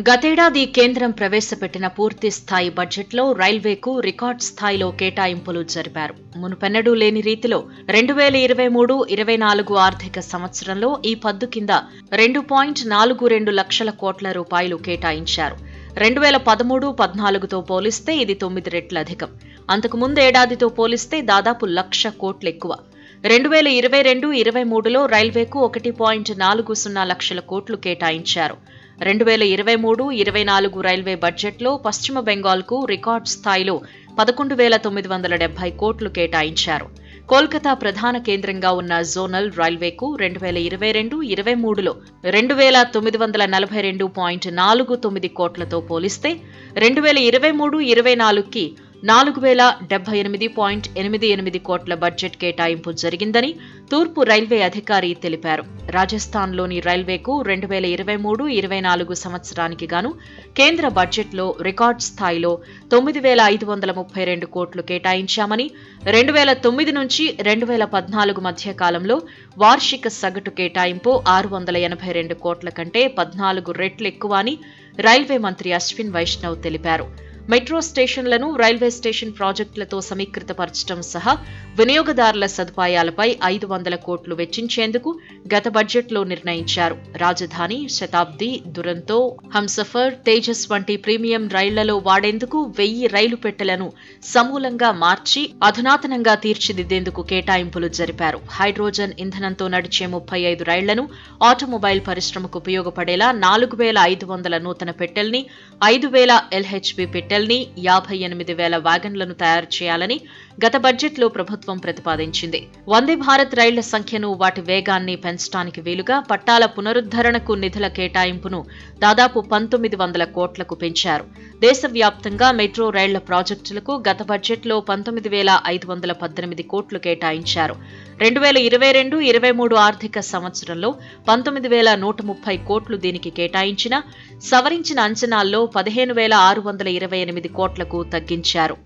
గతేడాది కేంద్రం ప్రవేశపెట్టిన పూర్తి స్థాయి బడ్జెట్లో రైల్వేకు రికార్డ్ స్థాయిలో కేటాయింపులు జరిపారు. మునుపెన్నడూ లేని రీతిలో 2023-24 ఆర్థిక సంవత్సరంలో ఈ పద్దు కింద 2.42 లక్షల కోట్ల రూపాయలు కేటాయించారు. 2013-14తో పోలిస్తే ఇది 9 రెట్ల అధికం. అంతకు ముందేడాదితో పోలిస్తే దాదాపు 1,00,000 కోట్లు ఎక్కువ. 2022-23లో రైల్వేకు 1.40 లక్షల కోట్లు కేటాయించారు. 2023-24 రైల్వే బడ్జెట్లో పశ్చిమ బెంగాల్కు రికార్డ్ స్థాయిలో 11,970 కోట్లు కేటాయించారు. కోల్కతా ప్రధాన కేంద్రంగా ఉన్న జోనల్ రైల్వేకు 2022-23లో 2,942.49 కోట్లతో పోలిస్తే 2023-24కి 4,078.88 కోట్ల బడ్జెట్ కేటాయింపు జరిగిందని తూర్పు రైల్వే అధికారి తెలిపారు. రాజస్థాన్లోని రైల్వేకు 2023-24 సంవత్సరానికి గాను కేంద్ర బడ్జెట్లో రికార్డ్ స్థాయిలో 9,532 కోట్లు కేటాయించామని, 2009 నుంచి 2014 మధ్య కాలంలో వార్షిక సగటు కేటాయింపు 682 కోట్ల కంటే 14 రెట్లు ఎక్కువ అని రైల్వే మంత్రి అశ్విన్ వైష్ణవ్ తెలిపారు. మెట్రో స్టేషన్లను రైల్వే స్టేషన్ ప్రాజెక్టులతో సమీకృతపరచడం సహా వినియోగదారుల సదుపాయాలపై 500 కోట్లు వెచ్చించేందుకు గత బడ్జెట్లో నిర్ణయించారు. రాజధాని, శతాబ్ది, దురంతో, హంసఫర్, తేజస్ వంటి ప్రీమియం రైళ్లలో వాడేందుకు 1000 రైలు పెట్టెలను సమూలంగా మార్చి అధునాతనంగా తీర్చిదిద్దేందుకు కేటాయింపులు జరిపారు. హైడ్రోజన్ ఇంధనంతో నడిచే 35 రైళ్లను, ఆటోమొబైల్ పరిశ్రమకు ఉపయోగపడేలా 4,500 నూతన పెట్టెల్ని, 5,000 ఎల్హెచ్బి పెట్టెల్ని, 58,000 వ్యాగన్లను తయారు చేయాలని గత బడ్జెట్లో ప్రభుత్వం ప్రతిపాదించింది. వందే భారత్ రైళ్ల సంఖ్యను, వాటి వేగాన్ని పెంచడానికి వీలుగా పట్టాల పునరుద్ధరణకు నిధుల కేటాయింపును దాదాపు 1,900 కోట్లకు పెంచారు. దేశవ్యాప్తంగా మెట్రో రైళ్ల ప్రాజెక్టులకు గత బడ్జెట్లో 19,518 కోట్లు కేటాయించారు. 2022-23 ఆర్థిక సంవత్సరంలో 19,130 కోట్లు దీనికి కేటాయించినా సవరించిన అంచనాల్లో 15,628 కోట్లకు తగ్గించారు.